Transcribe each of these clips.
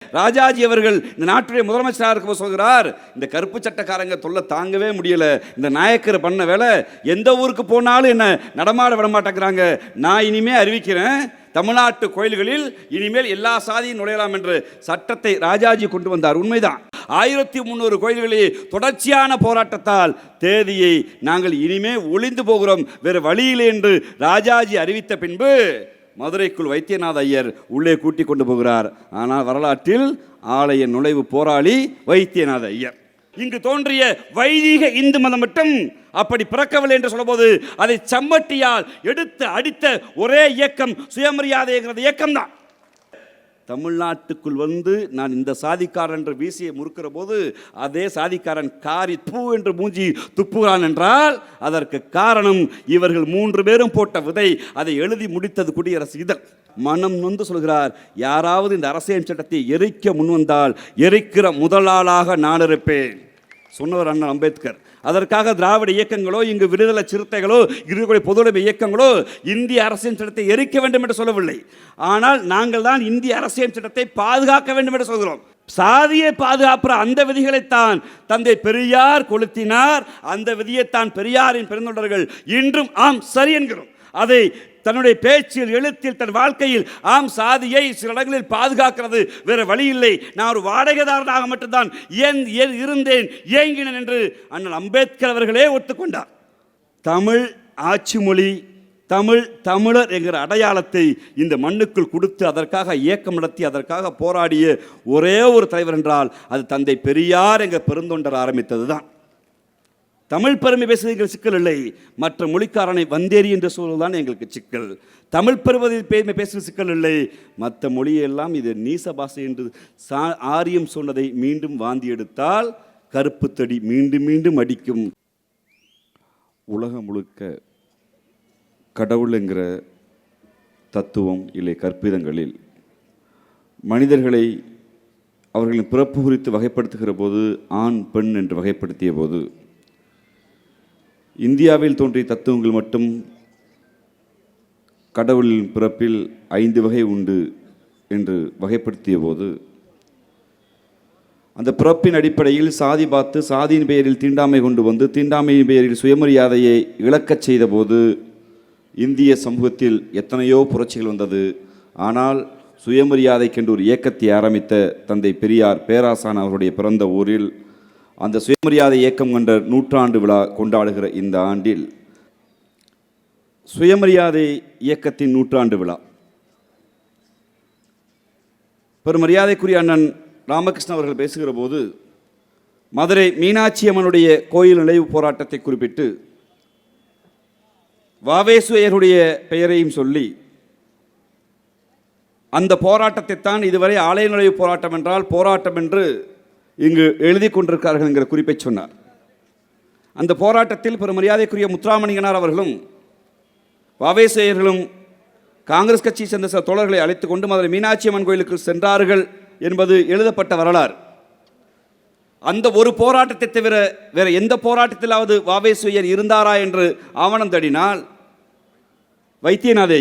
ராஜாஜி அவர்கள் இந்த நாட்டுடைய முதலமைச்சராக இருக்கும் சொல்கிறார், இந்த கருப்பு சட்டக்காரங்க தொல்லை தாங்கவே முடியல, இந்த நாயக்கர் பண்ண வேலை, எந்த ஊருக்கு போனாலும் என்ன நடமாட விட மாட்டேங்கிறாங்க, நான் இனிமே அறிவிக்கிறேன் தமிழ்நாட்டு கோயில்களில் இனிமேல் எல்லா சாதியும் நுழையலாம் என்று சட்டத்தை ராஜாஜி கொண்டு வந்தார். உண்மைதான். 1300 கோயில்களில் தொடர்ச்சியான போராட்டத்தால் தேதியை நாங்கள் இனிமே ஒளிந்து போகிறோம், வேறு வழியில்லை என்று ராஜாஜி அறிவித்த பின்பு மதுரைக்குள் வைத்தியநாத ஐயர் உள்ளே கூட்டிக் கொண்டு போகிறார். ஆனால் வரலாற்றில் ஆலய நுழைவு போராளி வைத்தியநாத ஐயர். இங்கு தோன்றிய வைதிக இந்து மதம் மட்டும் அப்படி பிறக்கவில்லை என்று சொல்லும்போது அதை சம்மட்டியால் எடுத்து அடித்த ஒரே இயக்கம் சுயமரியாதை இயக்கம் தான். தமிழ்நாட்டுக்குள் வந்து நான் இந்த சாதிக்காரன் என்று வீசியை முறுக்கிற போது அதே சாதிக்காரன் காரி பூ என்று மூஞ்சி துப்புகிறான் என்றால் அதற்கு காரணம் இவர்கள் 3 பேரும் போட்ட விதை. அதை எழுதி முடித்தது குடியரசு இதழ். மனம் நொந்து சொல்கிறார், யாராவது இந்த அரசியல் சட்டத்தை எரிக்க முன்வந்தால் எரிக்கிற முதலாளாக நான் இருப்பேன் சொன்னவர் அண்ணன் அம்பேத்கர். அதற்காக திராவிட இயக்கங்களோ இங்கு விடுதலை சிறுத்தைகளோ இருக்கக்கூடிய பொதுவுடைமை இயக்கங்களோ இந்திய அரசியல் சட்டத்தை எரிக்க வேண்டும் என்று சொல்லவில்லை. ஆனால் நாங்கள் தான் இந்திய அரசியல் சட்டத்தை பாதுகாக்க வேண்டும் என்று சொல்கிறோம். சாதியை பாதுகாப்புற அந்த விதிகளைத்தான் தந்தை பெரியார் கொளுத்தினார். அந்த விதியைத்தான் பெரியாரின் பெருந்தொண்டர்கள் இன்றும் ஆம் சரி என்கிறோம். அதை தன்னுடைய பேச்சில் எழுத்தில் தன் வாழ்க்கையில் ஆம் சாதியை சில இடங்களில் பாதுகாக்கிறது, வேற வழி இல்லை, நான் ஒரு வாடகைதாரனாக மட்டும்தான் இருந்தேன் ஏங்கினேன் என்று அண்ணன் அம்பேத்கர் அவர்களே ஒத்துக்கொண்டார். தமிழ் ஆட்சி மொழி, தமிழர் என்கிற அடையாளத்தை இந்த மண்ணுக்குள் கொடுத்து அதற்காக இயக்கம் நடத்தி அதற்காக போராடிய ஒரே ஒரு தலைவர் என்றால் அது தந்தை பெரியார் என்கிற பெருந்தொண்டர் ஆரம்பித்தது தான். தமிழ் பெருமை பேசுவதில் சிக்கல் இல்லை, மற்ற மொழிக்காரனை வந்தேரி என்று சொல்வதுதான் எங்களுக்கு சிக்கல். தமிழ் பெருமை பேசுவது சிக்கல் இல்லை, மற்ற மொழியெல்லாம் இது நீச பாஷை என்று ஆரியம் சொன்னதை மீண்டும் வாந்தி எடுத்தால் கருப்பு தடி மீண்டும் மீண்டும் அடிக்கும். உலகம் முழுக்க கடவுள் என்கிற தத்துவம் இல்லை கற்பிதங்களில் மனிதர்களை அவர்களின் பிறப்பு குறித்து வகைப்படுத்துகிற போது ஆண் பெண் என்று வகைப்படுத்திய போது இந்தியாவில் தோன்றிய தத்துவங்கள் மட்டும் கடவுளின் பிறப்பில் 5 வகை உண்டு என்று வகைப்படுத்திய போது அந்த பிறப்பின் அடிப்படையில் சாதி பார்த்து சாதியின் பெயரில் தீண்டாமை கொண்டு வந்து தீண்டாமையின் பெயரில் சுயமரியாதையை இழக்கச் செய்த போது இந்திய சமூகத்தில் எத்தனையோ புரட்சிகள் வந்தது. ஆனால் சுயமரியாதைக்கென்று ஒரு இயக்கத்தை ஆரம்பித்த தந்தை பெரியார் பேராசான் அவருடைய பிறந்த ஊரில் அந்த சுயமரியாதை இயக்கம் கண்ட 100ஆண்டு விழா கொண்டாடுகிற இந்த ஆண்டில் சுயமரியாதை இயக்கத்தின் 100ஆண்டு விழா பெருமரியாதைக்குரிய அண்ணன் ராமகிருஷ்ணன் அவர்கள் பேசுகிற போது மதுரை மீனாட்சி அம்மனுடைய கோயில் நுழைவு போராட்டத்தை குறிப்பிட்டு வாவேசுயருடைய பெயரையும் சொல்லி அந்த போராட்டத்தை தான் இதுவரை ஆலய நுழைவு போராட்டம் என்றால் போராட்டம் என்று இங்கு எழுதி கொண்டிருக்கிறார்கள் என்கிற குறிப்பை சொன்னார். அந்த போராட்டத்தில் பெருமரியாதைக்குரிய முத்துராமலிங்கனார் அவர்களும் வாவேசையர்களும் காங்கிரஸ் கட்சியை சேர்ந்த சில தோழர்களை அழைத்துக் கொண்டு மதுரை மீனாட்சி அம்மன் கோயிலுக்கு சென்றார்கள் என்பது எழுதப்பட்ட வரலாறு. அந்த ஒரு போராட்டத்தை தவிர வேறு எந்த போராட்டத்திலாவது வாவேசையர் இருந்தாரா என்று ஆவணம் தேடினால் வைத்தியநாத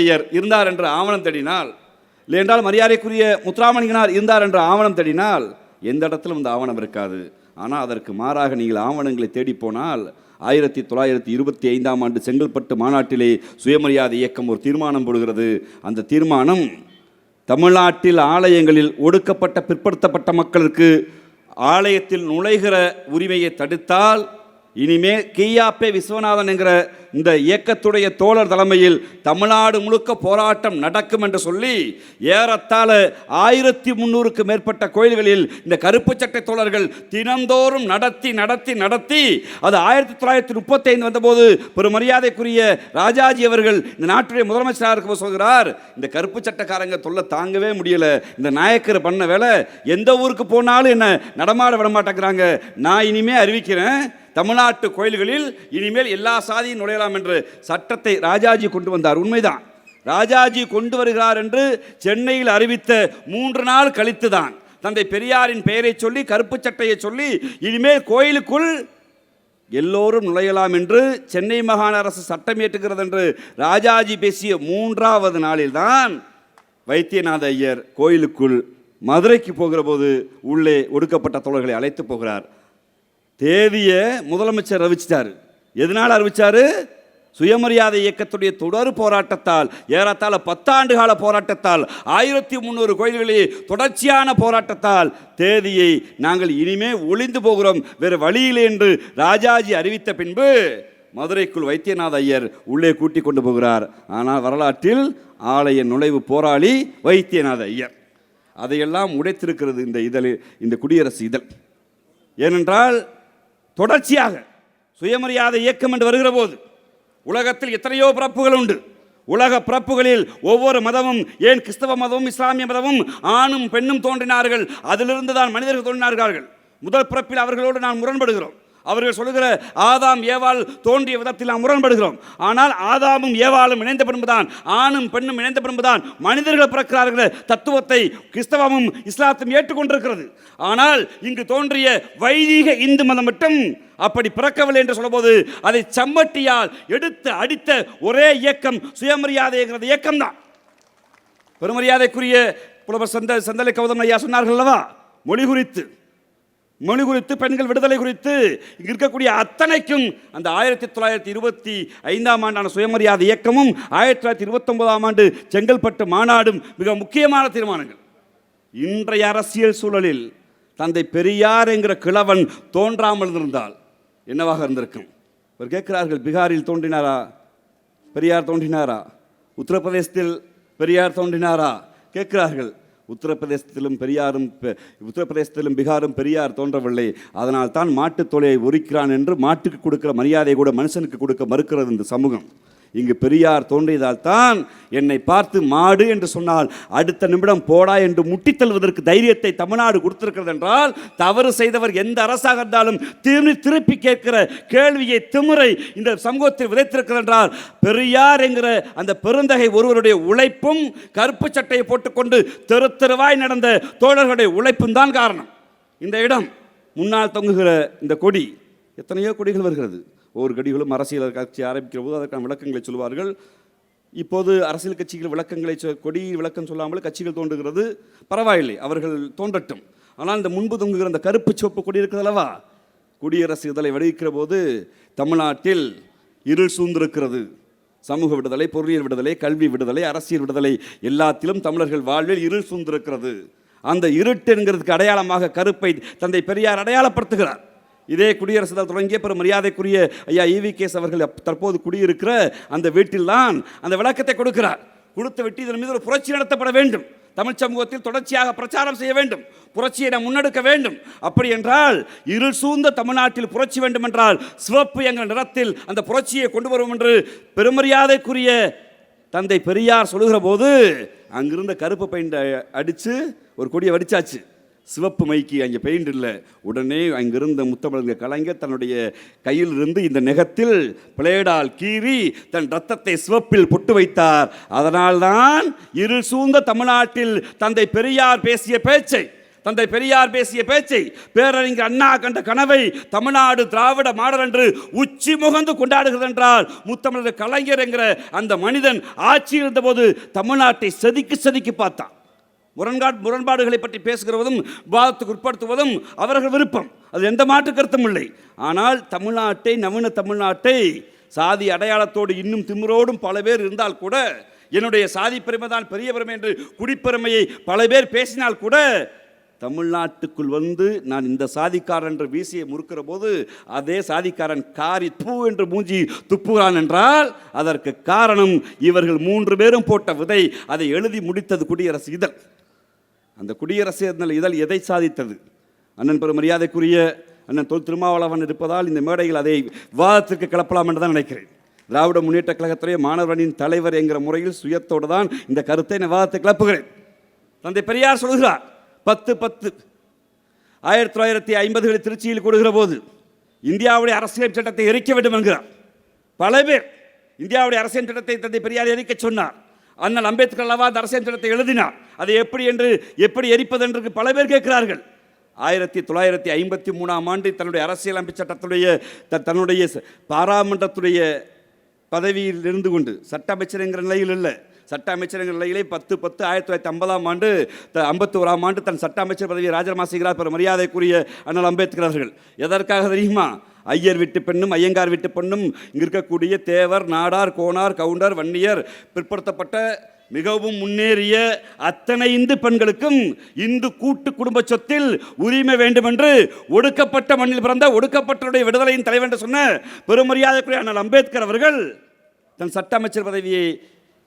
ஐயர் இருந்தார் என்று ஆவணம் தேடினால், இல்லை என்றால் மரியாதைக்குரிய முத்துராமலிங்கனார் இருந்தார் என்ற ஆவணம் தேடினால் எந்த இடத்திலும் இந்த ஆவணம் இருக்காது. ஆனால் அதற்கு மாறாக நீங்கள் ஆவணங்களை தேடி போனால் 1925ஆம் ஆண்டு செங்கல்பட்டு மாநாட்டிலே சுயமரியாதை இயக்கம் ஒரு தீர்மானம் போடுகிறது. அந்த தீர்மானம் தமிழ்நாட்டில் ஆலயங்களில் ஒடுக்கப்பட்ட பிற்படுத்தப்பட்ட மக்களுக்கு ஆலயத்தில் நுழைகிற உரிமையை தடுத்தால் இனிமே கீயாப்பே விஸ்வநாதன் என்கிற இந்த இயக்கத்துடைய தோழர் தலைமையில் தமிழ்நாடு முழுக்க போராட்டம் நடக்கும் என்று சொல்லி ஏறத்தாழ 1300க்கு மேற்பட்ட கோயில்களில் இந்த கருப்பு சட்டை தோழர்கள் தினந்தோறும் நடத்தி அது 1935 வந்தபோது பெருமரியாதைக்குரிய ராஜாஜி அவர்கள் இந்த நாட்டுடைய முதலமைச்சராக இருக்கும் சொல்கிறார், இந்த கருப்பு சட்டக்காரங்க தொல்லை தாங்கவே முடியல, இந்த நாயக்கர் பண்ண வேலை, எந்த ஊருக்கு போனாலும் என்ன நடமாட விட மாட்டேங்கிறாங்க, நான் இனிமே அறிவிக்கிறேன் தமிழ்நாட்டு கோயில்களில் இனிமேல் எல்லா சாதியும் நுழையலாம் என்று சட்டத்தை ராஜாஜி கொண்டு வந்தார். உண்மைதான். ராஜாஜி கொண்டு வருகிறார் என்று சென்னையில் அறிவித்த 3 நாள் கழித்துதான் தந்தை பெரியாரின் பெயரை சொல்லி கருப்பு சட்டையை சொல்லி இனிமேல் கோயிலுக்குள் எல்லோரும் நுழையலாம் என்று சென்னை மாகாண அரசு சட்டம் இயற்றுகிறது என்று ராஜாஜி பேசிய 3வது நாளில்தான் வைத்தியநாத ஐயர் கோயிலுக்குள் மதுரைக்கு போகிற போது உள்ளே ஒடுக்கப்பட்ட தோழர்களை அழைத்து போகிறார். தேதியை முதலமைச்சர் அறிவிச்சிட்டாரு. எதனால் அறிவிச்சாரு? சுயமரியாதை இயக்கத்துடைய தொடர் போராட்டத்தால், ஏறத்தாழ 10 ஆண்டு கால போராட்டத்தால், 1300 கோயில்களே தொடர்ச்சியான போராட்டத்தால் தேதியை நாங்கள் இனிமே ஒளிந்து போகிறோம், வேறு வழியில்லை என்று ராஜாஜி அறிவித்த பின்பு மதுரைக்குள் வைத்தியநாத ஐயர் உள்ளே கூட்டி கொண்டு போகிறார். ஆனால் வரலாற்றில் ஆலய நுழைவு போராளி வைத்தியநாத ஐயர். அதையெல்லாம் உடைத்திருக்கிறது இந்த குடியரசு இதழ். ஏனென்றால் தொடர்ச்சியாக சுயமரியாதை இயக்கம் என்று வருகிற போது உலகத்தில் எத்தனையோ பிறப்புகள் உண்டு. உலக பிறப்புகளில் ஒவ்வொரு மதமும், ஏன் கிறிஸ்தவ மதமும் இஸ்லாமிய மதமும் ஆணும் பெண்ணும் தோன்றினார்கள். அதிலிருந்து தான் மனிதர்கள் தோன்றினார்கள். முதல் பிறப்பில் அவர்களோடு நான் முரண்படுகிறோம். அவர்கள் சொல்லுகிற ஆதாம் ஏவாள் தோன்றிய விதத்தில் நாம் முரண்படுகிறோம். ஆனால் ஆதாமும் ஏவாளும் இணைந்த பின்புதான், ஆணும் பெண்ணும் இணைந்த பின்புதான் மனிதர்கள் பிறக்கிறார்கள். தத்துவத்தை கிறிஸ்தவமும் இஸ்லாத்தும் ஏற்றுக்கொண்டிருக்கிறது. ஆனால் இங்கு தோன்றிய வைதீக இந்து மதம் மட்டும் அப்படி பிறக்கவில்லை என்று சொல்லும்போது அதை சம்மட்டியால் எடுத்து அடித்த ஒரே இயக்கம் சுயமரியாதை இயக்கம் தான். பெருமரியாதைக்குரிய புலவர் செந்தலை கௌதம் ஐயா சொன்னார்கள் அல்லவா, மொழி குறித்து பெண்கள் விடுதலை குறித்து இங்கு இருக்கக்கூடிய அத்தனைக்கும் அந்த 1925ஆம் ஆண்டான சுயமரியாதை இயக்கமும் 1929ஆம் ஆண்டு செங்கல்பட்டு மாநாடும் மிக முக்கியமான தீர்மானங்கள். இன்றைய அரசியல் சூழலில் தந்தை பெரியார் என்கிற கிழவன் தோன்றாமல் இருந்தால் என்னவாக இருந்திருக்கும்? இவர் கேட்கிறார்கள், பீகாரில் தோன்றினாரா பெரியார்? தோன்றினாரா? உத்தரப்பிரதேசத்தில் பெரியார் தோன்றினாரா கேட்கிறார்கள். உத்தரப்பிரதேசத்திலும் பீகாரும் பெரியார் தோன்றவில்லை. அதனால் தான் மாட்டுத் தொலையை உரிக்கிறான் என்று மாட்டுக்கு கொடுக்கிற மரியாதை கூட மனுஷனுக்கு கொடுக்க மறுக்கிறது இந்த சமூகம். இங்கு பெரியார் தோன்றியதால் தான் என்னை பார்த்து மாடு என்று சொன்னால் அடுத்த நிமிடம் போடா என்று முட்டித் தள்ளுவதற்கு தைரியத்தை தமிழ்நாடு கொடுத்திருக்கிறது என்றால், தவறு செய்தவர் எந்த அரசாக இருந்தாலும் திருப்பி கேட்கிற கேள்வியை திமிரை இந்த சமூகத்தில் விதைத்திருக்கிறது என்றால், பெரியார் என்கிற அந்த பெருந்தகை ஒருவருடைய உழைப்பும் கருப்பு சட்டையை போட்டுக்கொண்டு தெரு தெருவாய் நடந்த தோழர்களுடைய உழைப்பும் தான் காரணம். இந்த இடம் முன்னால் தொங்குகிற இந்த கொடி, எத்தனையோ கொடிகள் வருகிறது. ஒவ்வொரு கட்சிகளும் அரசியல் கட்சி ஆரம்பிக்கிற போது அதற்கான விளக்கங்களை சொல்வார்கள். இப்போது அரசியல் கட்சிகள் விளக்கங்களை கொடி விளக்கம் சொல்லாமல் கட்சிகள் தோன்றுகிறது, பரவாயில்லை, அவர்கள் தோன்றட்டும். ஆனால் இந்த முன்பு தொங்குகிற அந்த கருப்பு சிவப்பு கொடி இருக்கிறது அல்லவா, குடியரசு இதழை வெளியிக்கிற போது தமிழ்நாட்டில் இருள் சூழ்ந்திருக்கிறது. சமூக விடுதலை, பொருளியல் விடுதலை, கல்வி விடுதலை, அரசியல் விடுதலை எல்லாத்திலும் தமிழர்கள் வாழ்வில் இருள் சூழ்ந்திருக்கிறது. அந்த இருட்டு என்கிறதுக்கு அடையாளமாக கருப்பை தந்தை பெரியார் அடையாளப்படுத்துகிறார். இதே குடியரசு தொடங்கிய பெரும் மரியாதைக்குரிய ஐயா EVKS அவர்கள் தற்போது குடியிருக்கிற அந்த வீட்டில் தான் அந்த விளக்கத்தை கொடுக்கிறார். கொடுத்து விட்டு இதன் மீது ஒரு புரட்சி நடத்தப்பட வேண்டும், தமிழ் சமூகத்தில் தொடர்ச்சியாக பிரச்சாரம் செய்ய வேண்டும், புரட்சியை நாம் முன்னெடுக்க வேண்டும். அப்படி என்றால் இருள் சூழ்ந்த தமிழ்நாட்டில் புரட்சி வேண்டும் என்றால் சிவப்பு எங்கள் நிறத்தில் அந்த புரட்சியை கொண்டு வரும் என்று பெருமரியாதைக்குரிய தந்தை பெரியார் சொல்லுகிற போது அங்கிருந்த கருப்பு பெயிண்ட் அடித்து ஒரு கொடியை வடிச்சாச்சு. சிவப்பு மைக்கு அங்கே பெயிண்ட் இல்லை. உடனே அங்கிருந்த முத்தமிழர் கலைஞர் தன்னுடைய கையில் இருந்து இந்த நெகத்தில் பிளேடால் கீறி தன் ரத்தத்தை சிவப்பில் பொட்டு வைத்தார். அதனால்தான் இருள் சூழ்ந்த தமிழ்நாட்டில் தந்தை பெரியார் பேசிய பேச்சை பேரறிஞர் அண்ணா கண்ட கனவை தமிழ்நாடு திராவிட மாடல் என்று உச்சி முகந்து கொண்டாடுகிறது என்றால், முத்தமிழர் கலைஞர் என்கிற அந்த மனிதன் ஆட்சியில் இருந்தபோது தமிழ்நாட்டை செதுக்கி பார்த்தான். முரண்பாடுகளை பற்றி பேசுகிறதும் விவாதத்துக்கு உட்படுத்துவதும் அவர்கள் விருப்பம், அது எந்த மாற்று கருத்தும் இல்லை. ஆனால் தமிழ்நாட்டை, நவீன தமிழ்நாட்டை சாதி அடையாளத்தோடு இன்னும் திமிரோடும் பல பேர் இருந்தால் கூட, என்னுடைய சாதி பெருமை தான் பெரிய பெருமை என்று குடிப்பெருமையை பல பேர் பேசினால் கூட, தமிழ்நாட்டுக்குள் வந்து நான் இந்த சாதிக்காரன் என்று வீசியை முறுக்கிற போது அதே சாதிக்காரன் காரி பூ என்று மூஞ்சி துப்புகிறான் என்றால் அதற்கு காரணம் இவர்கள் 3 பேரும் போட்ட விதை. அதை எழுதி முடித்தது குடியரசு இதழ். அந்த குடியரசு இதழ் எதை சாதித்தது? அண்ணன் பெரும் மரியாதைக்குரிய அண்ணன் தொல் திருமாவளவன் இருப்பதால் இந்த மேடையில் அதை விவாதத்திற்கு கிளப்பலாம் என்று தான் நினைக்கிறேன். திராவிட முன்னேற்ற கழகத்துடைய மாணவனின் தலைவர் என்கிற முறையில் சுயத்தோடு தான் இந்த கருத்தை விவாதத்தை கிளப்புகிறேன். தந்தை பெரியார் சொல்கிறார், 10/10 1950 திருச்சியில் கொடுக்கிற போது இந்தியாவுடைய அரசியல் சட்டத்தை எரிக்க வேண்டும் என்கிறார். பல பேர் இந்தியாவுடைய அரசியல் சட்டத்தை தந்தை பெரியார் எரிக்க சொன்னார். அண்ணல் அம்பேத்கர் அல்லவா அந்த அரசியல் சட்டத்தை எழுதினார். அதை எப்படி எரிப்பது என்று பல பேர் கேட்கிறார்கள். 1953ஆம் ஆண்டு தன்னுடைய அரசியல் அமைப்பு சட்டத்துடைய தன்னுடைய பாராளுமன்றத்துடைய பதவியில் இருந்து கொண்டு, சட்ட அமைச்சர் என்கிற நிலையில் இல்லை, சட்ட அமைச்சர்கள் நிலையிலே 10/10/1950 ஆண்டு 51ஆம் ஆண்டு தன் சட்ட அமைச்சர் பதவியை ராஜினாமா செய்கிறார் பெற மரியாதைக்குரிய அண்ணல் அம்பேத்கர் அவர்கள். எதற்காக தெரியுமா? ஐயர் வீட்டு பெண்ணும் ஐயங்கார் வீட்டு பெண்ணும் இங்கே இருக்கக்கூடிய தேவர், நாடார், கோனார், கவுண்டர், வன்னியர், பிற்படுத்தப்பட்ட மிகவும் முன்னேறிய அத்தனை இந்து பெண்களுக்கும் இந்து கூட்டு குடும்ப சொத்தில் உரிமை வேண்டும் என்று ஒடுக்கப்பட்ட மண்ணில் பிறந்த ஒடுக்கப்பட்டவருடைய விடுதலையின் தலைவர் என்று சொன்ன பெருமரியாதைக்குரிய அண்ணல் அம்பேத்கர் அவர்கள் தன் சட்ட அமைச்சர் பதவியை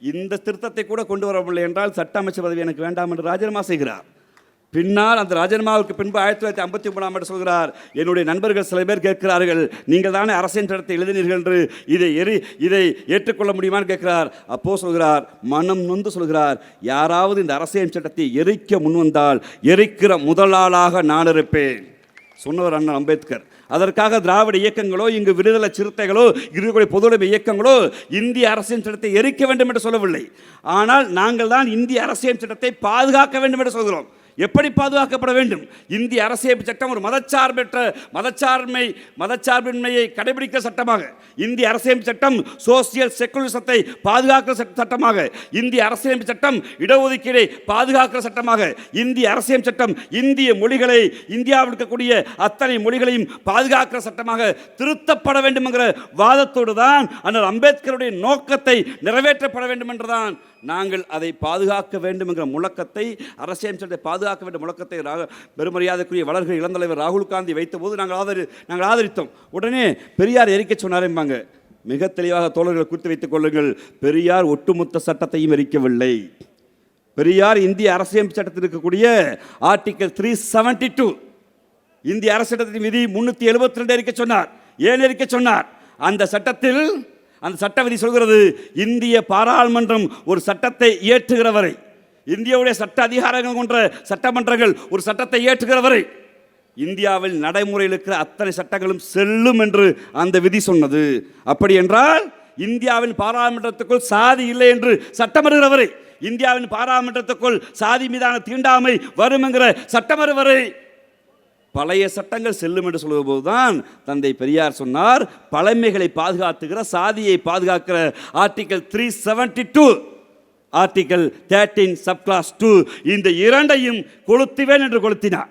இந்த திருத்தத்தை கூட கொண்டு வரவில்லை என்றால் சட்ட அமைச்சர் பதவி எனக்கு வேண்டாம் என்று ராஜினாமா செய்கிறார். பின்னால் அந்த ராஜினாமாவுக்கு பின்பு 1953ஆம் ஆண்டு சொல்கிறார், என்னுடைய நண்பர்கள் சில பேர் கேட்கிறார்கள், நீங்கள் தானே அரசியல் சட்டத்தை எழுதினீர்கள் என்று இதை ஏற்றுக்கொள்ள முடியுமான்னு கேட்கிறார். அப்போ சொல்கிறார், மனம் நொந்து சொல்கிறார், யாராவது இந்த அரசியல் சட்டத்தை எரிக்க முன்வந்தால் எரிக்கிற முதலாளாக நான் இருப்பேன் சொன்னவர் அண்ணன் அம்பேத்கர். அதற்காக திராவிட இயக்கங்களோ இங்கு விடுதலை சிறுத்தைகளோ இருக்கக்கூடிய பொதுவுடைமை இயக்கங்களோ இந்திய அரசியல் சட்டத்தை எரிக்க வேண்டும் என்று சொல்லவில்லை. ஆனால் நாங்கள் தான் இந்திய அரசியல் சட்டத்தை பாதுகாக்க வேண்டும் என்று சொல்கிறோம். எப்படி பாதுகாக்கப்பட வேண்டும்? இந்திய அரசியல் சட்டம் ஒரு மதச்சார்பின்மையை கடைபிடிக்கிற சட்டமாக, இந்திய அரசியல் சட்டம் சோசியல் செக்குலரிசத்தை பாதுகாக்கிற சட்டமாக, இந்திய அரசியல் சட்டம் இடஒதுக்கீடை பாதுகாக்கிற சட்டமாக, இந்திய அரசியல் சட்டம் இந்திய மொழிகளை, இந்தியாவில் இருக்கக்கூடிய அத்தனை மொழிகளையும் பாதுகாக்கிற சட்டமாக திருத்தப்பட வேண்டும் என்கிற வாதத்தோடு தான் அண்ணல் அம்பேத்கருடைய நோக்கத்தை நிறைவேற்றப்பட வேண்டும் என்றுதான் நாங்கள் அதை பாதுகாக்க வேண்டும் என்கிற முழக்கத்தை, அரசியல் சட்டத்தை பாதுகாக்க வேண்டும் முழக்கத்தை பெருமரியாதைக்குரிய வளர்கிற இளந்தலைவர் ராகுல் காந்தி வைத்தபோது நாங்கள் ஆதரித்தோம். உடனே பெரியார் எரிக்க சொன்னாரேம்பாங்க. மிக தெளிவாக தோழர்கள் குறித்து வைத்துக் கொள்ளுங்கள், பெரியார் ஒட்டுமொத்த சட்டத்தையும் எரிக்கவில்லை. பெரியார் இந்திய அரசியல் சட்டத்தில் இருக்கக்கூடிய ஆர்டிகல் 372 இந்திய அரசு சட்டத்தின் விதி 372 எரிக்க சொன்னார். ஏன் எரிக்க சொன்னார்? அந்த சட்டத்தில் அந்த சட்ட விதி சொல்கிறது, இந்திய பாராளுமன்றம் ஒரு சட்டத்தை இயற்றுகிற வரை, இந்தியாவுடைய சட்ட அதிகாரங்கள் கொண்ட சட்டமன்றங்கள் ஒரு சட்டத்தை இயற்றுகிற வரை இந்தியாவில் நடைமுறையில் இருக்கிற அத்தனை சட்டங்களும் செல்லும் என்று அந்த விதி சொன்னது. அப்படி என்றால் இந்தியாவின் பாராளுமன்றத்துக்குள் சாதி இல்லை என்று சட்டம் வருகிற வரை, இந்தியாவின் பாராளுமன்றத்துக்குள் சாதி மீதான தீண்டாமை வரும் என்கிற சட்டம் வரும் வரை பழைய சட்டங்கள் செல்லும் என்று சொல்லும்போது தான் தந்தை பெரியார் சொன்னார், பழமைகளை பாதுகாத்துகிற, சாதியை பாதுகாக்கிற ஆர்டிகல் 372 ஆர்டிகல் 13 சப்கிளாஸ் 2 இந்த இரண்டையும் கொளுத்துவேன் என்று கொளுத்தினார்.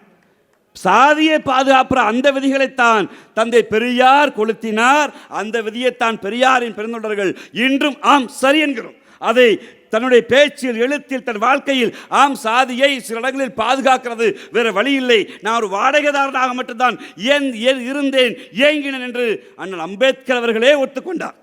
சாதியை பாதுகாப்புற அந்த விதிகளைத்தான் தந்தை பெரியார் கொளுத்தினார். அந்த விதியைத்தான் பெரியாரின் பெருந்தொண்டர்கள் இன்றும் ஆம் சரி என்கிறோம். அதை தன்னுடைய பேச்சில், எழுத்தில், தன் வாழ்க்கையில் ஆம் சாதியை சில இடங்களில் பாதுகாக்கிறது, வேறு வழி இல்லை, நான் ஒரு வாடகைதாரனாக மட்டும்தான் இருந்தேன், ஏங்கினேன் என்று அண்ணல் அம்பேத்கர் அவர்களே ஒத்துக்கொண்டார்.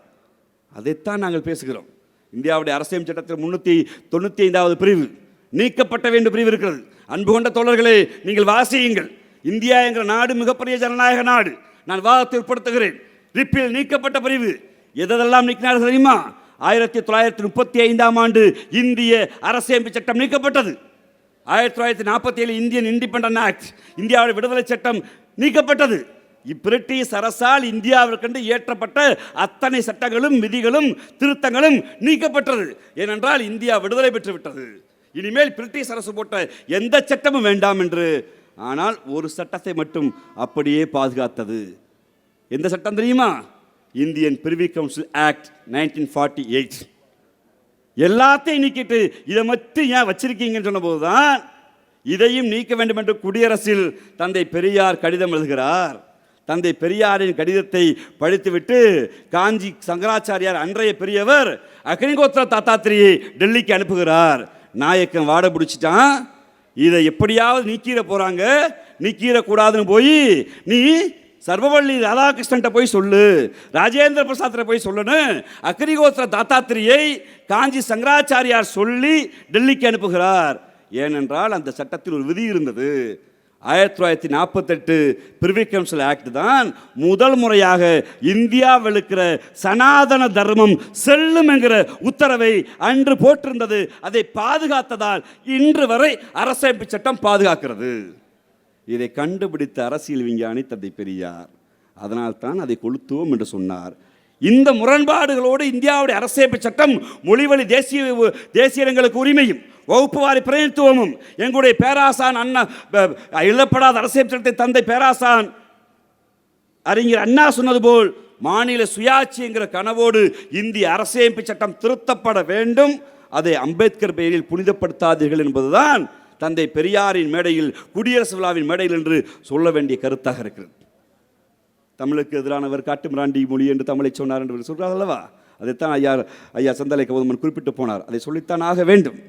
அதைத்தான் நாங்கள் பேசுகிறோம். இந்தியாவுடைய அரசியல் சட்டத்தில் 395வது பிரிவு நீக்கப்பட்ட வேண்டும் பிரிவு இருக்கிறது. அன்பு கொண்ட தோழர்களே, நீங்கள் வாசியுங்கள். இந்தியா என்கிற நாடு மிகப்பெரிய ஜனநாயக நாடு. நான் வாதத்தை உட்படுத்துகிறேன். ரிப்பில் நீக்கப்பட்ட பிரிவு எதெல்லாம் நீக்கினார்கள் தெரியுமா? 1935ஆம் ஆண்டு இந்திய அரசியல் சட்டம் நீக்கப்பட்டது. 1947 இந்தியன் இண்டிபெண்டன்ட் ஆக்ட், இந்தியாவுடைய விடுதலை சட்டம் நீக்கப்பட்டது. பிரிட்டிஷ் அரசால் இந்தியாவிற்கென்று இயற்றப்பட்ட அத்தனை சட்டங்களும் விதிகளும் திருத்தங்களும் நீக்கப்பட்டது. ஏனென்றால் இந்தியா விடுதலை பெற்றுவிட்டது. இனிமேல் பிரிட்டிஷ் அரசு போட்ட எந்த சட்டமும் வேண்டாம் என்று. ஆனால் ஒரு சட்டத்தை மட்டும் அப்படியே பாதுகாத்தது. எந்த சட்டம் தெரியுமா? Indian பிரிவி council act 1948. எல்லாத்தையும் நீக்கிட்டு இதை மட்டும் ஏன் வச்சிருக்கீங்கன்னு சொன்னபோது தான் இதையும் நீக்க வேண்டும் என்று குடியரசில் தந்தை பெரியார் கடிதம் எழுதுகிறார். தந்தை பெரியாரின் கடிதத்தை படித்துவிட்டு காஞ்சி சங்கராச்சாரியார், அன்றைய பெரியவர், அக்னிகோத்திர தாத்தாத்திரியை டெல்லிக்கு அனுப்புகிறார். நாயக்கன் வாட பிடிச்சிட்டான், இதை எப்படியாவது நீக்கிற போறாங்க, நீக்கிடக்கூடாதுன்னு போய் நீ சர்வவள்ளி ராதாகிருஷ்ணன் போய் சொல்லு, ராஜேந்திர பிரசாத் போய் சொல்லுன்னு அக்னிகோத்திர தாத்தாத்திரியை காஞ்சி சங்கராச்சாரியார் சொல்லி டெல்லிக்கு அனுப்புகிறார். ஏனென்றால் அந்த சட்டத்தில் ஒரு விதி இருந்தது. 1948 பிரிவி கவுன்சில் ஆக்ட் தான் முதல் முறையாக இந்தியாவில் இருக்கிற சனாதன தர்மம் செல்லும் என்கிற உத்தரவை அன்று போட்டிருந்தது. அதை பாதுகாத்ததால் இன்று வரை அரசமைப்பு சட்டம் பாதுகாக்கிறது. இதை கண்டுபிடித்த அரசியல் விஞ்ஞானி தந்தை பெரியார். அதனால்தான் அதை கொளுத்துவோம் என்று சொன்னார். இந்த முரண்பாடுகளோடு இந்தியாவுடைய அரசியமைப்பு சட்டம் மொழிவழி தேசியங்களுக்கு உரிமையும் வகுப்புவாரி பிரதிநிதித்துவமும் எங்களுடைய பேராசான் அண்ணா எழுதப்படாத அரசியல் சட்டத்தை தந்தை பேராசான் அறிஞர் அண்ணா சொன்னது போல் மாநில சுயாட்சி என்கிற கனவோடு இந்திய அரசியமைப்பு சட்டம் திருத்தப்பட வேண்டும். அதை அம்பேத்கர் பெயரில் புனிதப்படுத்தாதீர்கள் என்பதுதான் தந்தை பெரியாரின் மேடையில், குடியரசு விழாவின் மேடையில் என்று சொல்ல வேண்டிய கருத்தாக இருக்கிறது. தமிழுக்கு எதிரானவர் காட்டு மிராண்டி மொழி என்று தமிழை சொன்னார் என்று சொல்கிறார் அல்லவா? அதைத்தான் ஐயா செந்தலை கௌதமன் குறிப்பிட்டு போனார். அதை சொல்லித்தான் ஆக வேண்டும்.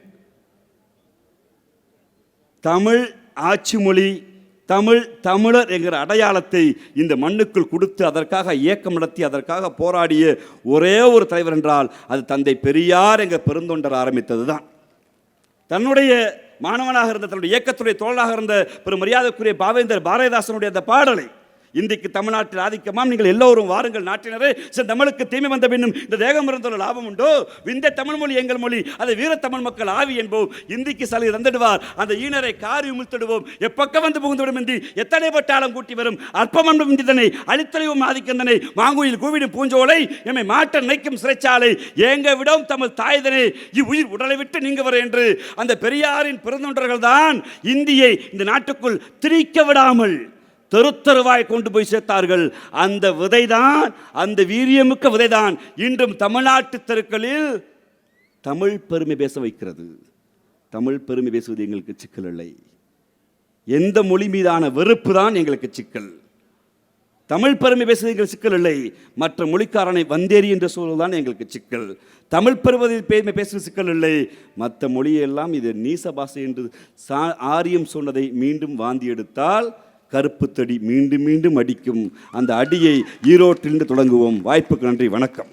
தமிழ் ஆட்சி மொழி, தமிழர் என்கிற அடையாளத்தை இந்த மண்ணுக்குள் கொடுத்து அதற்காக இயக்கம் நடத்தி அதற்காக போராடிய ஒரே ஒரு தலைவர் என்றால் அது தந்தை பெரியார் என்கிற பெருந்தொண்டர் ஆரம்பித்தது தான். தன்னுடைய மாணவனாக இருந்த, தன்னுடைய இயக்கத்துடைய தோழனாக இருந்த பெரும் மரியாதைக்குரிய பாவேந்தர் பாரதிதாசனுடைய அந்த பாடலை இன்றைக்கு தமிழ்நாட்டில் ஆதிக்கமாம், நீங்கள் எல்லோரும் வாருங்கள் நாட்டினரே, தமிழுக்கு தீமை வந்த பின்னும் இந்த தேகம் இருந்துள்ள லாபம் உண்டோ, விந்த தமிழ் மொழி எங்கள் மொழி, அதை வீர தமிழ் மக்கள் ஆவி என்போம், இந்திக்கு சலி தந்துடுவார் அந்த ஈனரை காரி உமிழ்த்திடுவோம், எப்பக்கம் வந்து புகுந்துவிடும் இந்தி எத்தனை பட்டாளம் கூட்டி வரும் அற்பமன்பும் இந்திதனை அழித்தலைவும் ஆதிக்கந்தனை மாங்குயில் கூவிடும் பூஞ்சோலை எம்மை மாட்ட நினைக்கும் சிறைச்சாலை ஏங்க விடும் தமிழ் தாய்தனை இவ்வுயிர் உடலை விட்டு நீங்க வர என்று அந்த பெரியாரின் பிறந்தொன்றர்கள் தான் இந்தியை இந்த நாட்டுக்குள் திரிக்க விடாமல் தெருத்தருவாய் கொண்டு போய் சேர்த்தார்கள். அந்த விதைதான், அந்த வீரியமிக்க விதைதான் இன்றும் தமிழ்நாட்டு தெருக்களில் தமிழ் பெருமை பேச வைக்கிறது. தமிழ் பெருமை பேசுவது எங்களுக்கு சிக்கல் இல்லை. எந்த மொழி மீதான வெறுப்பு தான் எங்களுக்கு சிக்கல். தமிழ் பெருமை பேசுவது எங்களுக்கு சிக்கல் இல்லை. மற்ற மொழிக்காரனை வந்தேறி என்று சொல்வதுதான் எங்களுக்கு சிக்கல். தமிழ் பெருமை பேசுவது சிக்கல் இல்லை. மற்ற மொழியெல்லாம் இது நீச பாஷை என்று ஆரியம் சொன்னதை மீண்டும் வாந்தி எடுத்தால் கருப்பு தடி மீண்டும் மீண்டும் அடிக்கும். அந்த அடியை ஈரோட்டிலிருந்து தொடங்குவோம். வாய்ப்புக்கு நன்றி, வணக்கம்.